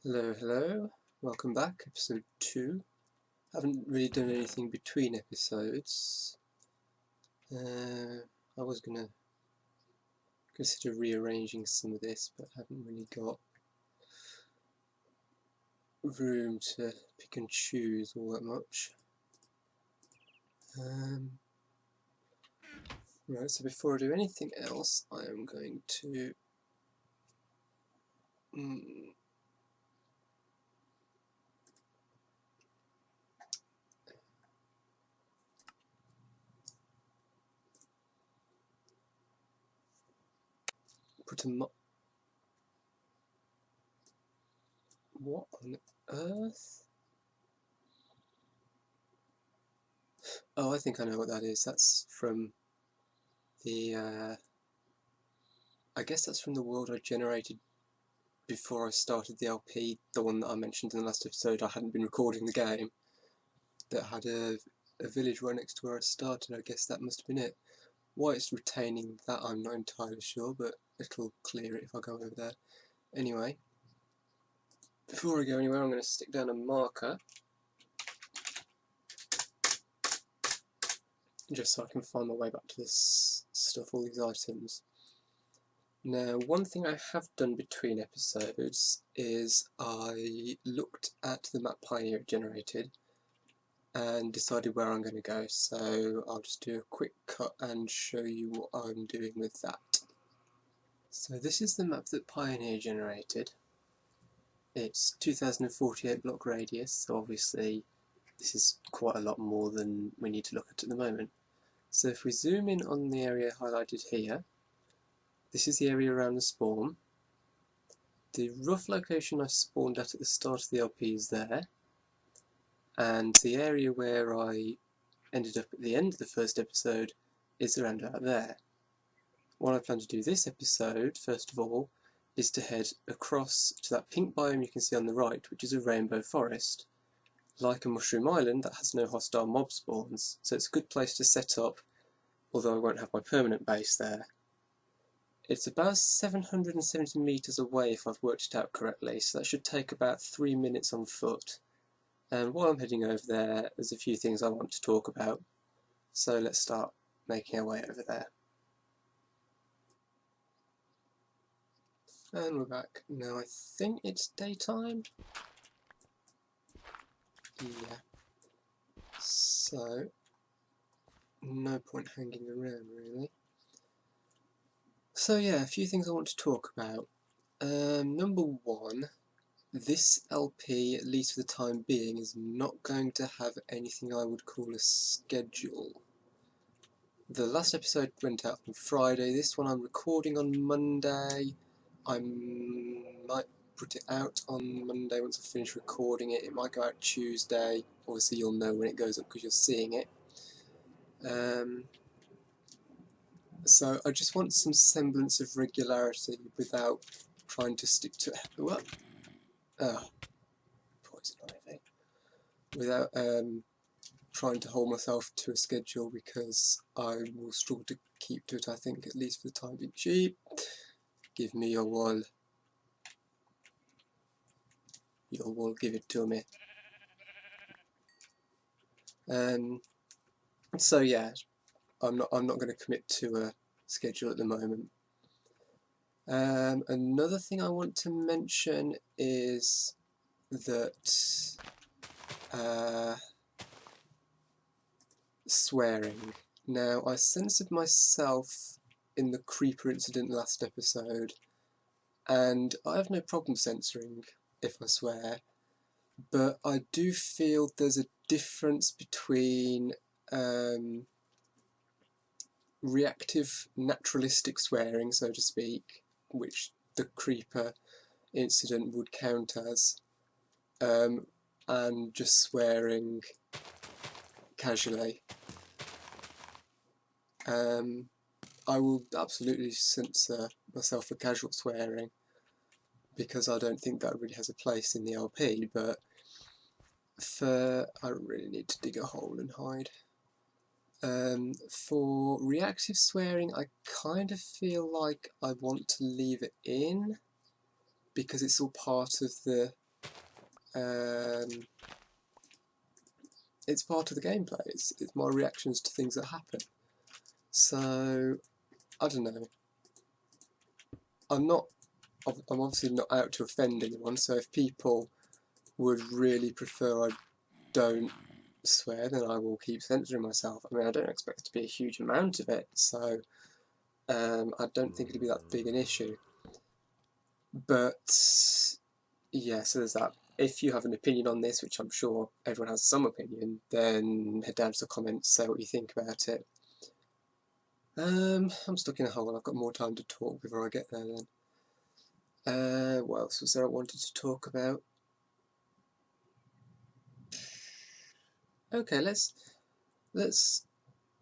Hello, hello, welcome back, episode 2. Haven't really done anything between episodes. I was going to consider rearranging some of this, but haven't really got room to pick and choose all that much. Right, so before I do anything else, I am going to put a what on earth? Oh, I think I know what that is. That's from the, I guess that's from the world I generated before I started the LP, the one that I mentioned in the last episode. I hadn't been recording the game, that had a village right next to where I started. I guess that must have been it. Why it's retaining that I'm not entirely sure, but it'll clear it if I go over there. Anyway, before I go anywhere, I'm going to stick down a marker just so I can find my way back to this stuff, all these items. Now, one thing I have done between episodes is I looked at the map Pioneer generated and decided where I'm going to go, so I'll just do a quick cut and show you what I'm doing with that. So this is the map that Pioneer generated. It's 2048 block radius, so obviously this is quite a lot more than we need to look at the moment. So if we zoom in on the area highlighted here, this is the area around the spawn. The rough location I spawned at the start of the LP is there, and the area where I ended up at the end of the first episode is around about there. What I plan to do this episode, first of all, is to head across to that pink biome you can see on the right, which is a rainbow forest. Like a mushroom island, that has no hostile mob spawns, so it's a good place to set up, although I won't have my permanent base there. It's about 770 metres away if I've worked it out correctly, so that should take about 3 minutes on foot. And while I'm heading over there, there's a few things I want to talk about, so let's start making our way over there. And we're back. Now I think it's daytime. Yeah. So, no point hanging around really. So yeah, a few things I want to talk about. Number one, this LP, at least for the time being, is not going to have anything I would call a schedule. The last episode went out on Friday, this one I'm recording on Monday. I might put it out on Monday once I finish recording it. It might go out Tuesday. Obviously you'll know when it goes up because you're seeing it. So I just want some semblance of regularity without trying to stick to what? Oh, poison ivy. Without trying to hold myself to a schedule, because I will struggle to keep to it, I think, at least for the time being. Sheep, give me your wool. Your wool, give it to me. So yeah, I'm not going to commit to a schedule at the moment. Another thing I want to mention is that swearing. Now, I censored myself in the creeper incident last episode, and I have no problem censoring if I swear, but I do feel there's a difference between reactive naturalistic swearing, so to speak, which the creeper incident would count as, and just swearing casually. I will absolutely censor myself for casual swearing, because I don't think that really has a place in the LP, but I really need to dig a hole and hide. For reactive swearing, I kind of feel like I want to leave it in, because it's all part of the It's part of the gameplay. It's my reactions to things that happen. So I don't know. I'm obviously not out to offend anyone. So if people would really prefer I don't swear, then I will keep censoring myself. I mean, I don't expect it to be a huge amount of it, so I don't think it'll be that big an issue. But yeah, so there's that. If you have an opinion on this, which I'm sure everyone has some opinion, then head down to the comments, say what you think about it. I'm stuck in a hole. I've got more time to talk before I get there then. What else was there I wanted to talk about? Okay, let's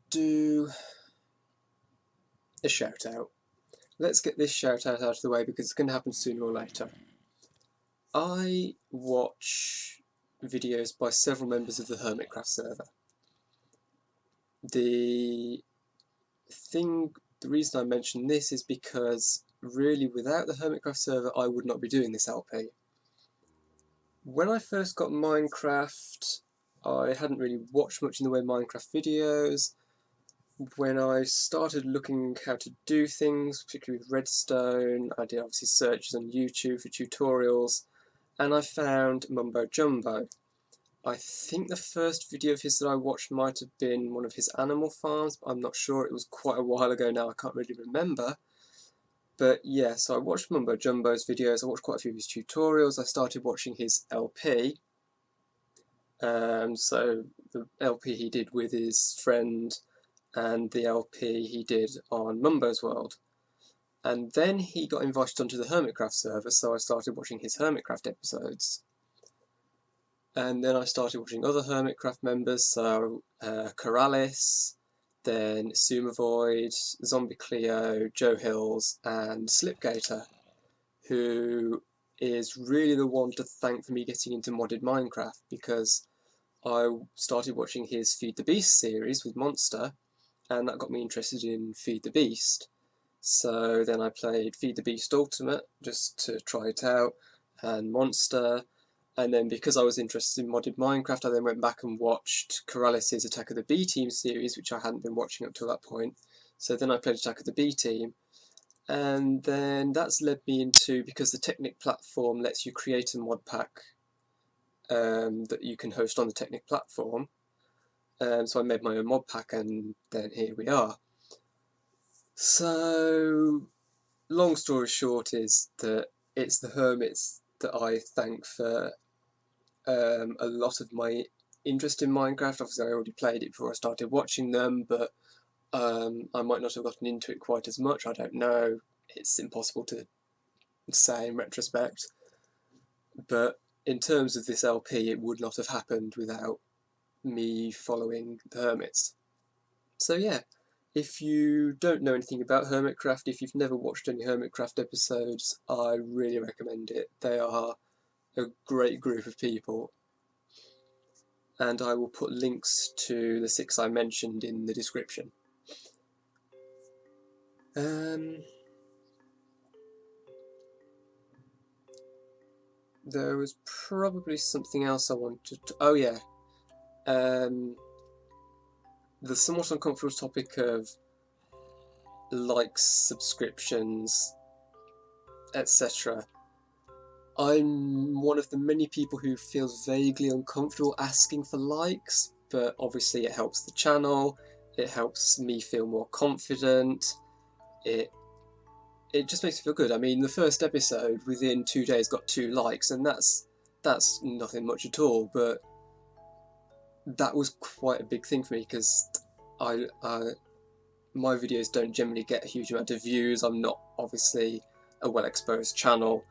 do a shout out. Let's get this shout out of the way because it's going to happen sooner or later. I watch videos by several members of the Hermitcraft server. The reason I mention this is because really without the Hermitcraft server I would not be doing this LP. When I first got Minecraft, I hadn't really watched much in the way of Minecraft videos. When I started looking how to do things, particularly with redstone, I did obviously searches on YouTube for tutorials, and I found Mumbo Jumbo. I think the first video of his that I watched might have been one of his animal farms, but I'm not sure. It was quite a while ago now, I can't really remember. But yeah, so I watched Mumbo Jumbo's videos, I watched quite a few of his tutorials, I started watching his LP. So the LP he did with his friend and the LP he did on Mumbo's World. And then he got invited onto the Hermitcraft server, so I started watching his Hermitcraft episodes. And then I started watching other Hermitcraft members, so Corrales, then Sumavoid, Zombie Cleo, Joe Hills, and Slipgator, who is really the one to thank for me getting into modded Minecraft, because I started watching his Feed the Beast series with Monster, and that got me interested in Feed the Beast. So then I played Feed the Beast Ultimate just to try it out, and Monster, and then because I was interested in modded Minecraft, I then went back and watched Corrales' Attack of the B-Team series, which I hadn't been watching up till that point. So then I played Attack of the B-Team, and then that's led me into, because the Technic platform lets you create a mod pack that you can host on the Technic platform. So I made my own mod pack, and then here we are. So, long story short is that it's the Hermits that I thank for a lot of my interest in Minecraft. Obviously I already played it before I started watching them, but I might not have gotten into it quite as much, I don't know. It's impossible to say in retrospect. But in terms of this LP, it would not have happened without me following the Hermits. So yeah, if you don't know anything about Hermitcraft, if you've never watched any Hermitcraft episodes, I really recommend it. They are a great group of people, and I will put links to the 6 I mentioned in the description. There was probably something else I wanted to... Oh yeah, the somewhat uncomfortable topic of likes, subscriptions, etc. I'm one of the many people who feels vaguely uncomfortable asking for likes, but obviously it helps the channel, it helps me feel more confident, it just makes me feel good. I mean, the first episode within 2 days got 2 likes, and that's nothing much at all, but that was quite a big thing for me, because my videos don't generally get a huge amount of views. I'm not obviously a well-exposed channel,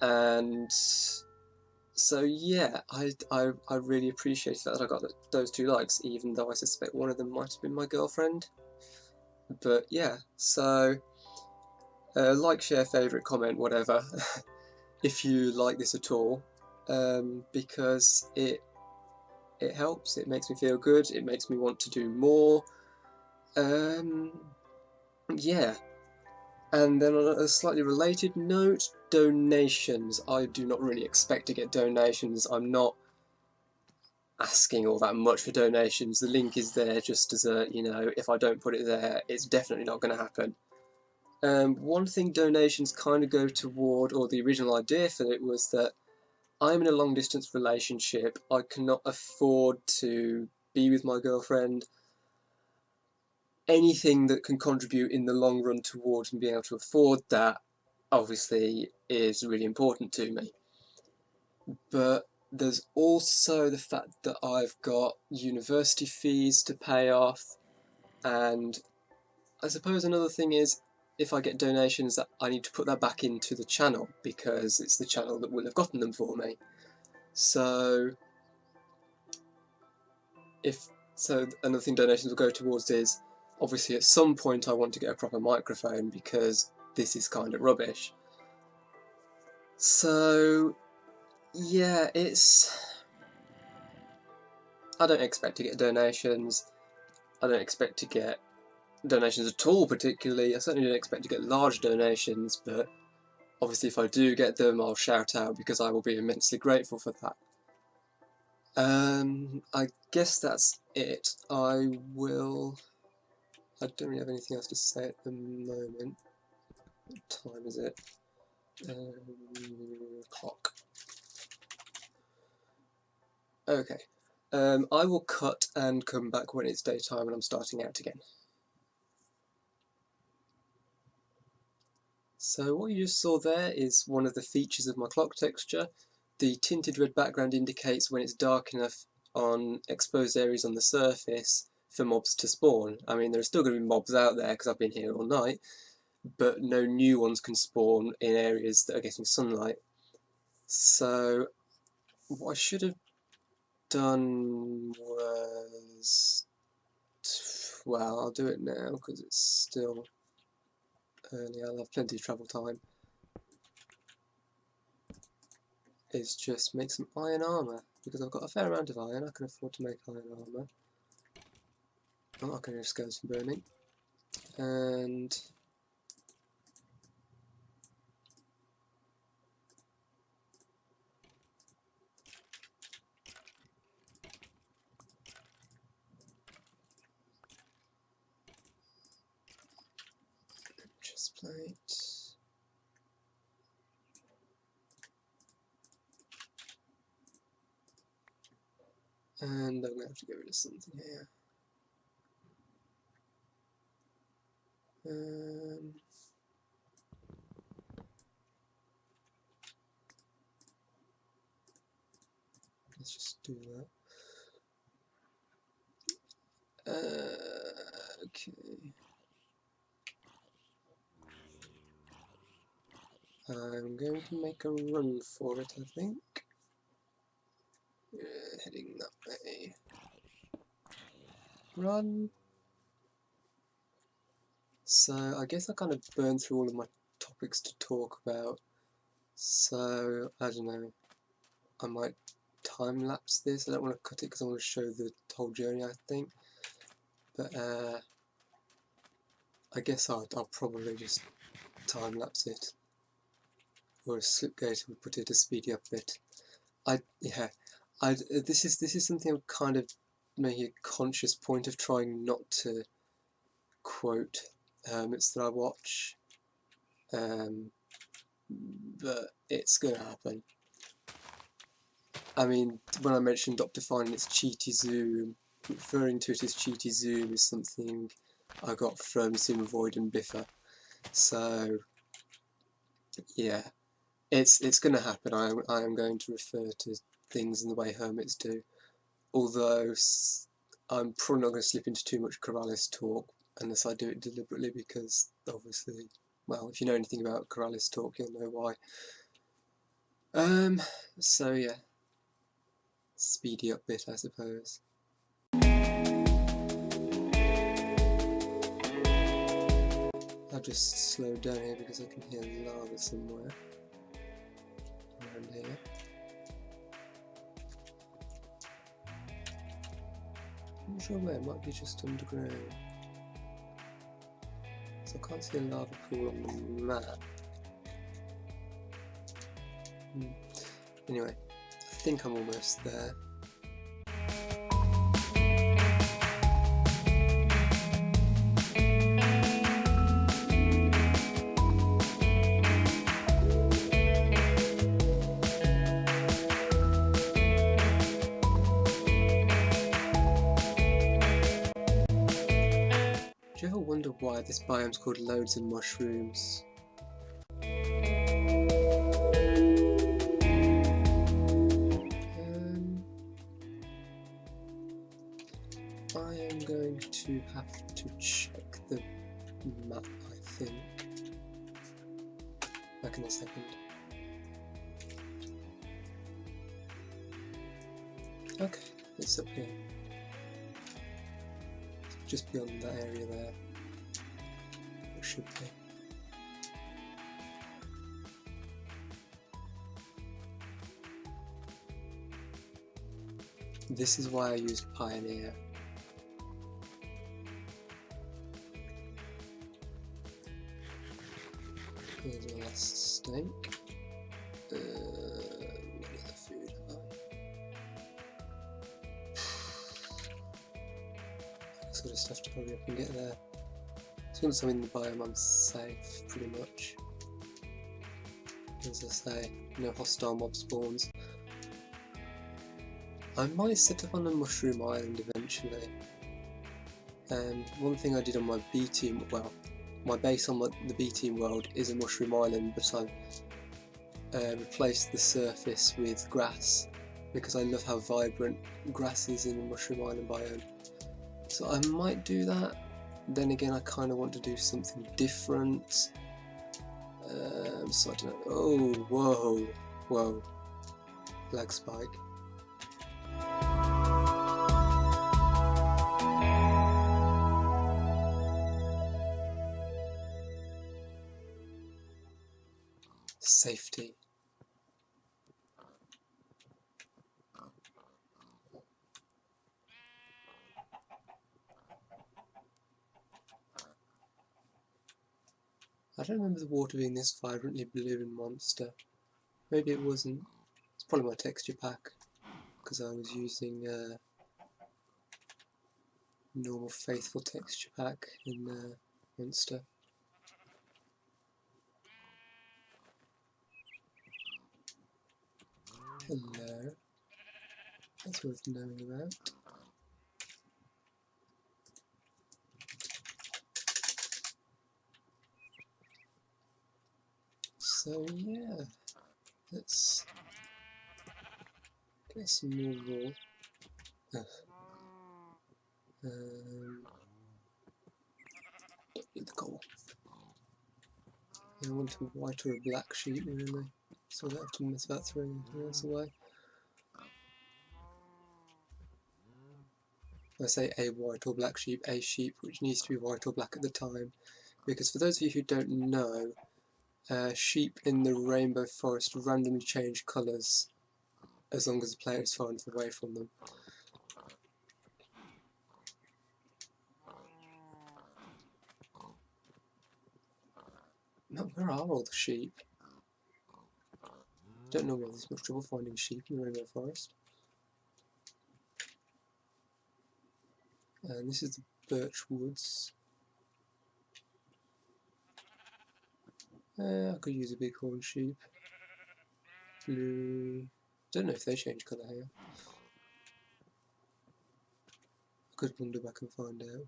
and so yeah, I really appreciated that I got those 2 likes, even though I suspect one of them might have been my girlfriend. But yeah, so like, share, favourite, comment, whatever, if you like this at all, because it helps, it makes me feel good, it makes me want to do more. Yeah, And then on a slightly related note, donations. I do not really expect to get donations. I'm not asking all that much for donations. The link is there just as a, you know, if I don't put it there, it's definitely not going to happen. One thing donations kind of go toward, or the original idea for it, was that I'm in a long distance relationship. I cannot afford to be with my girlfriend. Anything that can contribute in the long run towards me being able to afford that obviously is really important to me. But there's also the fact that I've got university fees to pay off, and I suppose another thing is if I get donations that I need to put that back into the channel because it's the channel that will have gotten them for me. So another thing donations will go towards is obviously at some point I want to get a proper microphone because this is kind of rubbish. So yeah, I don't expect to get donations. I don't expect to get donations at all particularly. I certainly don't expect to get large donations, but obviously if I do get them I'll shout out because I will be immensely grateful for that. I guess that's it. I don't really have anything else to say at the moment. What time is it? Clock. Okay. I will cut and come back when it's daytime and I'm starting out again. So what you just saw there is one of the features of my clock texture. The tinted red background indicates when it's dark enough on exposed areas on the surface for mobs to spawn. I mean, there are still going to be mobs out there because I've been here all night, but no new ones can spawn in areas that are getting sunlight. So what I should have done was, well, I'll do it now because it's still early. I'll have plenty of travel time. Is just make some iron armour because I've got a fair amount of iron. I can afford to make iron armour. I'm not going to risk some burning. And chest plate. And I'm going to have to get rid of something here. Let's just do that. Okay. I'm going to make a run for it, I think. Heading that way. Run! So I guess I kind of burned through all of my topics to talk about. So, I don't know. I might time-lapse this. I don't want to cut it because I want to show the whole journey, I think. But I guess I'll probably just time-lapse it. Or a slipgate would put it a speedy up bit. This is something I'm kind of making a conscious point of trying not to quote Hermits that I watch. But it's going to happen. I mean, when I mentioned Dr. Fine and its cheaty zoom, referring to it as cheaty zoom is something I got from Sim Void and Biffa. So, yeah, it's going to happen. I am going to refer to things in the way Hermits do. Although I'm probably not going to slip into too much Corrales talk unless I do it deliberately because, obviously, well, if you know anything about Corrales talk, you'll know why. So yeah, speedy up bit, I suppose. I'll just slow down here because I can hear lava somewhere around here. I'm not sure where, it might be just underground. So I can't see a lava pool on the map. Anyway, I think I'm almost there. Do you ever wonder why this biome's called Loads and Mushrooms? I am going to have to check the map, I think. Back in a second. Okay, it's up here. Just beyond that area there. It should be. This is why I used Pioneer. Here's my last steak. What other food have I? Sort of stuff to hurry up and get there. As long as I'm in the biome, I'm safe, pretty much. As I say, no hostile mob spawns. I might set up on a mushroom island eventually. One thing I did on my B team, well, my base on the B team world is a mushroom island, but I've replaced the surface with grass because I love how vibrant grass is in the mushroom island biome. So I might do that. Then again, I kind of want to do something different. So I don't know. Oh, whoa, whoa, lag spike. Safety. I don't remember the water being this vibrantly blue in Monster. Maybe it wasn't. It's probably my texture pack, because I was using normal faithful texture pack in Monster. Hello. That's worth knowing about. So yeah, let's get some more raw. Don't need the coal. I want a white or a black sheep really, so I don't have to mess about throwing anything else away. I say a white or black sheep, a sheep which needs to be white or black at the time, because for those of you who don't know, sheep in the rainbow forest randomly change colours as long as the player is far enough away from them. Now, where are all the sheep? Don't normally have this much trouble finding sheep in the rainbow forest. And this is the birch woods. I could use a bighorn sheep. Blue. Don't know if they change colour here. I could wander back and find out.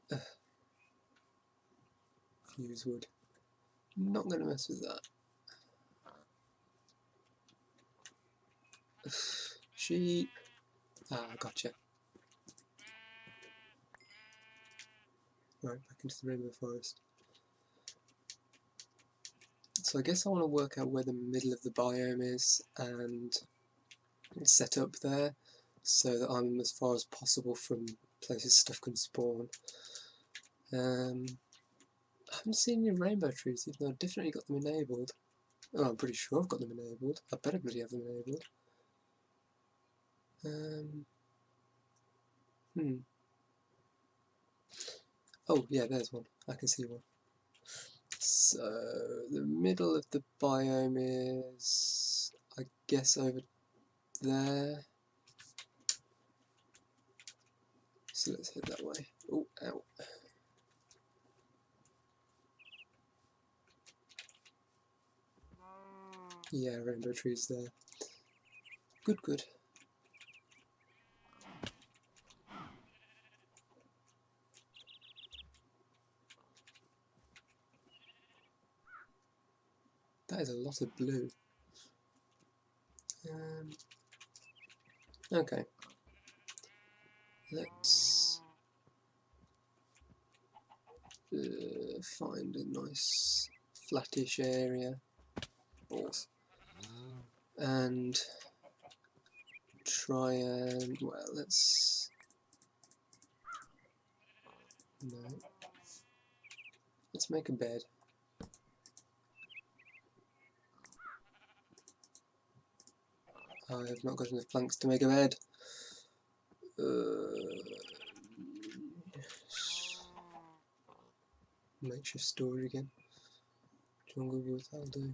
But fuse wood. Not going to mess with that. Sheep. Ah, gotcha. Right, back into the rainbow forest. So I guess I want to work out where the middle of the biome is and set up there so that I'm as far as possible from places stuff can spawn. I haven't seen any rainbow trees, even though I've definitely got them enabled. Oh, I'm pretty sure I've got them enabled. I better bloody have them enabled. Oh yeah, there's one. I can see one. So the middle of the biome is, I guess, over there. So let's head that way. Oh, ow. Yeah, rainbow trees there. Good, good. That is a lot of blue. Okay. Let's find a nice flattish area. And try and, well, let's... No. Let's make a bed. I have not got enough planks to make a bed. Makeshift storage again. Jungle wood, that'll do.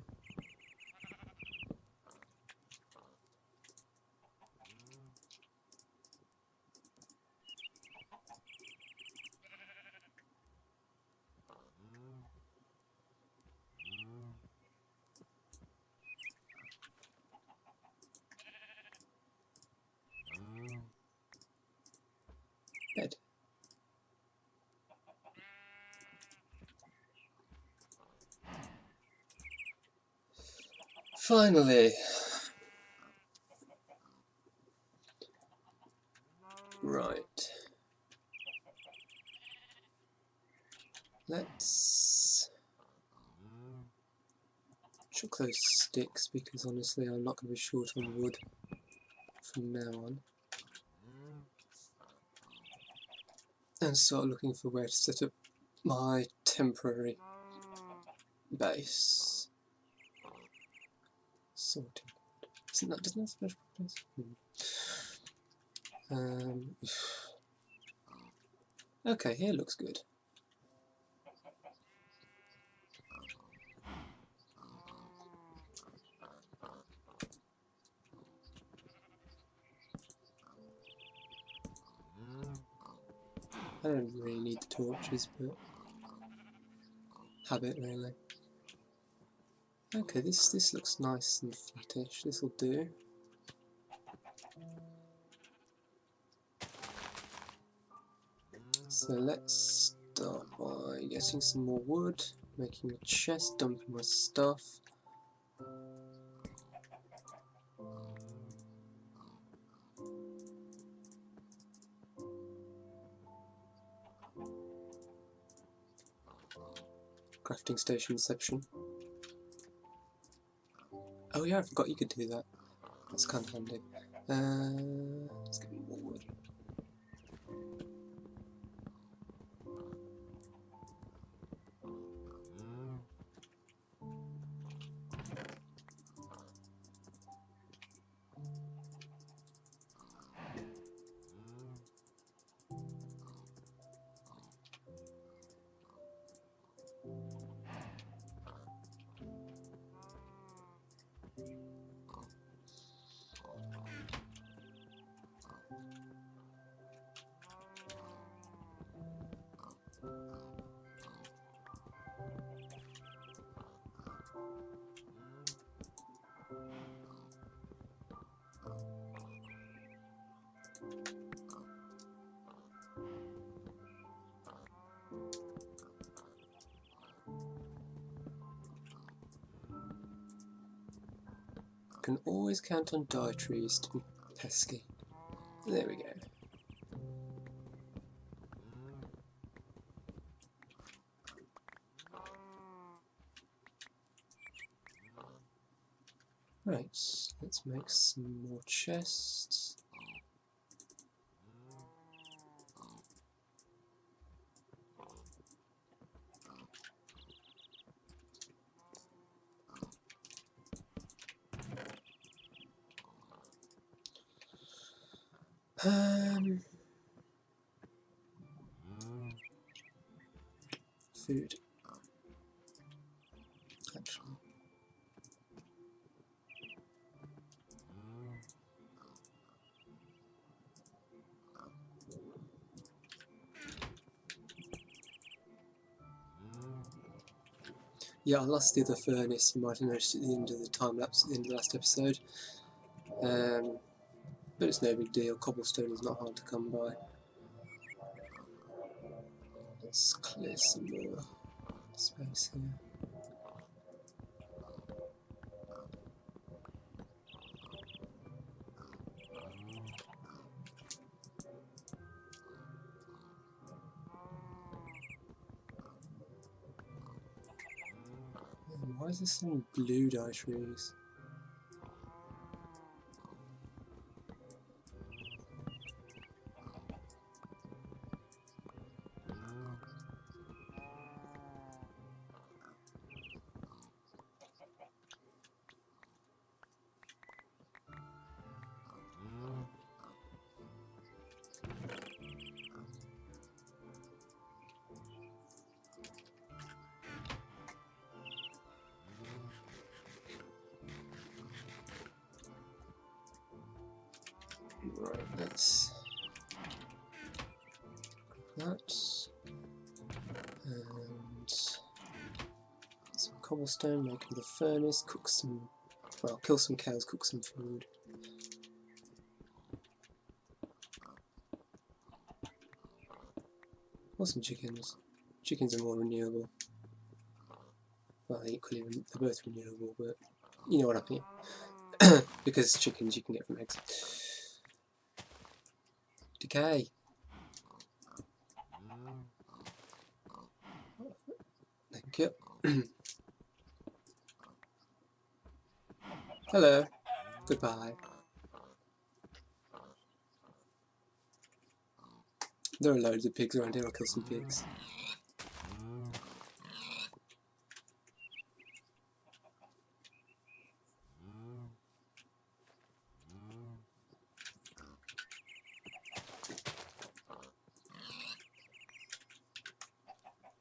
Bed. Finally! Right. Let's chuck those sticks because honestly I'm not going to be short on wood from now on. And start looking for where to set up my temporary base. Sorting. Doesn't that special properties? Okay, here looks good. I don't really need the torches, but habit really. Okay, this looks nice and flattish. This'll do. So let's start by getting some more wood, making a chest, dumping my stuff. Crafting station reception. Oh yeah, I forgot you could do that. That's kind of handy. Let's get more wood. Can always count on dye trees to be pesky. There we go. Right, let's make some more chests. food. Actually. Yeah, I lost the other furnace, you might have noticed at the end of the time-lapse at the end of the last episode. But it's no big deal, cobblestone is not hard to come by. Let's clear some more space here. Why is there so many blue dye trees? Right, let's that and some cobblestone, make another furnace, cook some, well, kill some cows, cook some food. Or some chickens. Chickens are more renewable. Well, equally, they're both renewable, but you know what I mean. Because chickens you can get from eggs. Decay. Thank you. Hello. Goodbye. There are loads of pigs around here, I'll kill some pigs.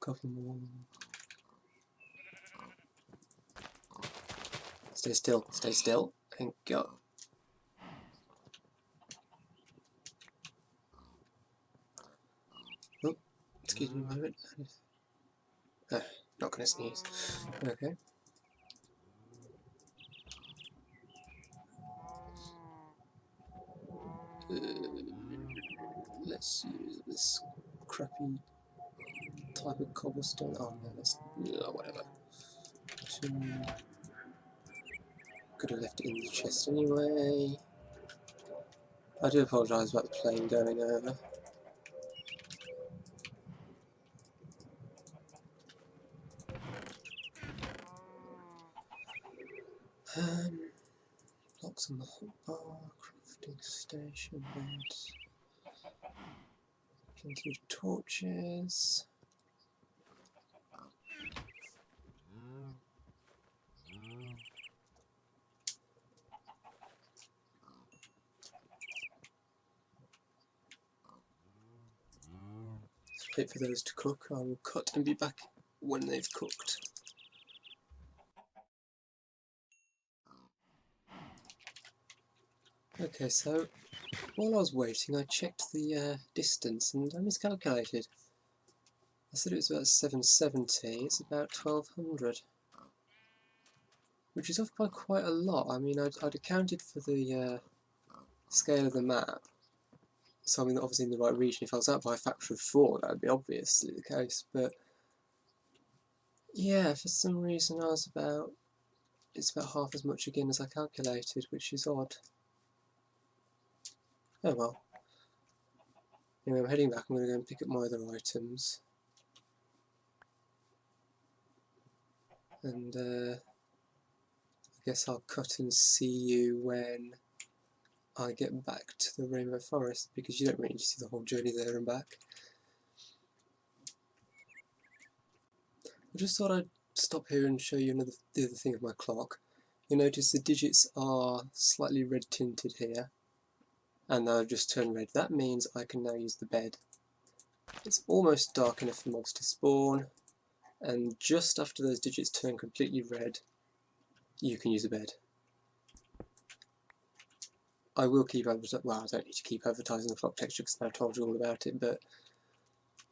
Couple more. Stay still, stay still. Thank God. Oh, excuse me a moment. Not gonna sneeze. Okay. Let's use this crappy type of cobblestone. Oh no, that's whatever. Could have left it in the chest anyway. I do apologise about the plane going over. Blocks on the hotbar, crafting station, beds. Plenty of torches. Let's wait for those to cook. I will cut and be back when they've cooked. Okay, so while I was waiting, I checked the distance and I miscalculated. I said it was about 770, it's about 1200. Which is off by quite a lot. I mean, I'd accounted for the scale of the map. So I mean, obviously in the right region. If I was out by a factor of 4, that would be obviously the case. But yeah, for some reason it's about half as much again as I calculated, which is odd. Oh well. Anyway, I'm heading back. I'm going to go and pick up my other items. And I guess I'll cut and see you when I get back to the Rainbow Forest, because you don't really see the whole journey there and back. I just thought I'd stop here and show you the other thing of my clock. You'll notice the digits are slightly red tinted here, and they've just turned red. That means I can now use the bed. It's almost dark enough for mobs to spawn, and just after those digits turn completely red, you can use a bed. I will keep advertising. Well, I don't need to keep advertising the flock texture because I've told you all about it. But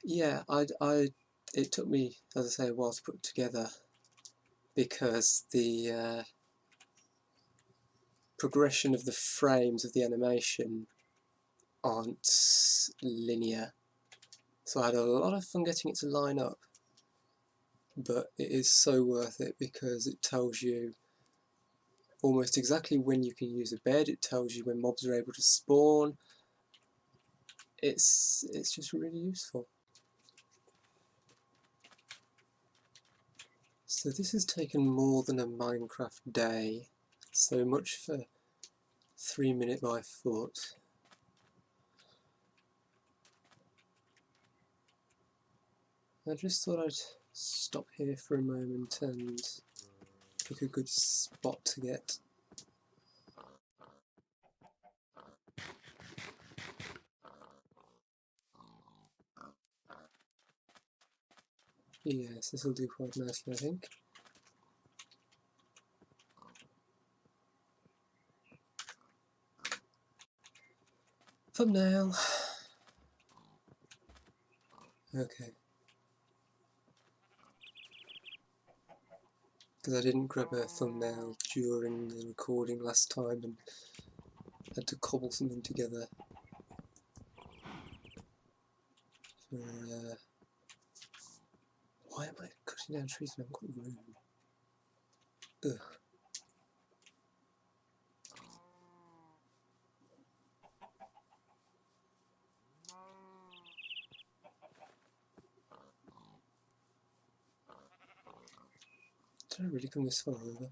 yeah, it took me, as I say, a while to put together because the progression of the frames of the animation aren't linear. So I had a lot of fun getting it to line up, but it is so worth it because it tells you almost exactly when you can use a bed. It tells you when mobs are able to spawn. It's just really useful. So this has taken more than a Minecraft day. So much for 3 minute by foot. I just thought I'd stop here for a moment and pick a good spot to get. Yes, this will do quite nicely, I think. Thumbnail. Okay. Because I didn't grab a thumbnail during the recording last time and had to cobble something together for, why am I cutting down trees when I've got room? Ugh. Did I really come this far over?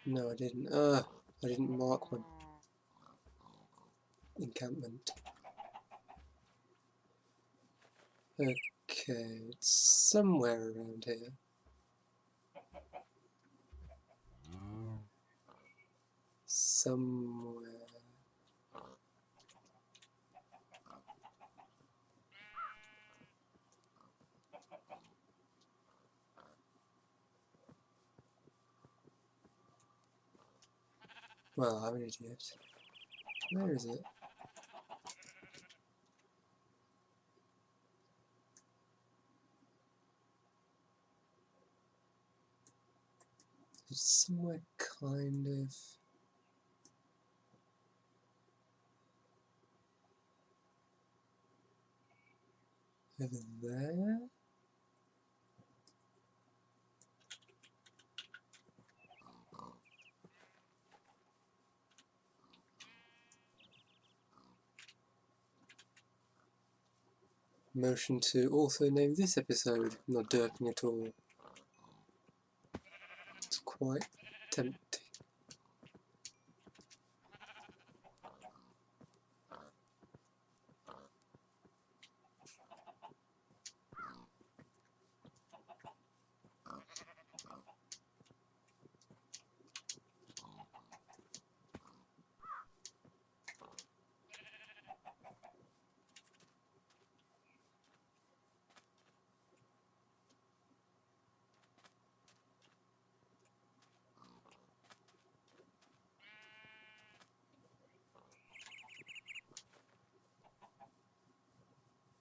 No, I didn't. I didn't mark my encampment. Okay, it's somewhere around here. Somewhere. Well, I'm an idiot. Where is it? It's somewhere kind of... over there? Motion to also name this episode Not Derping at All. It's quite tempting.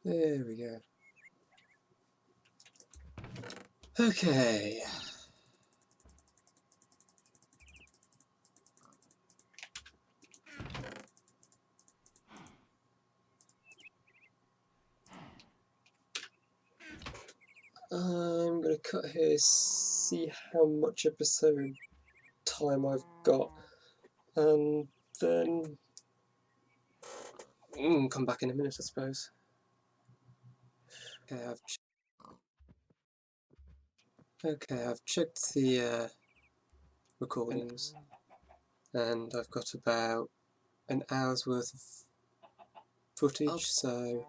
There we go. Okay. I'm going to cut here, see how much episode time I've got, and then come back in a minute, I suppose. Okay, I've checked the recordings, and I've got about an hour's worth of footage, so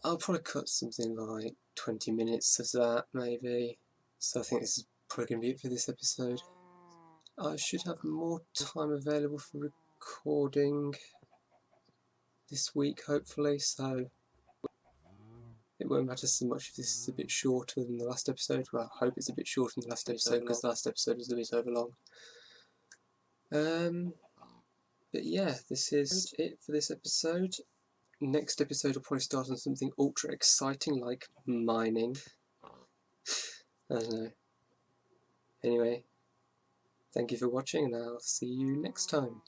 I'll probably cut something like 20 minutes of that, maybe. So I think this is probably going to be it for this episode. I should have more time available for recording this week, hopefully, so it won't matter so much if this is a bit shorter than the last episode. Well, I hope it's a bit shorter than the last episode, because the last episode was a bit overlong. But yeah, this is it for this episode. Next episode will probably start on something ultra exciting like mining. I don't know. Anyway, thank you for watching, and I'll see you next time.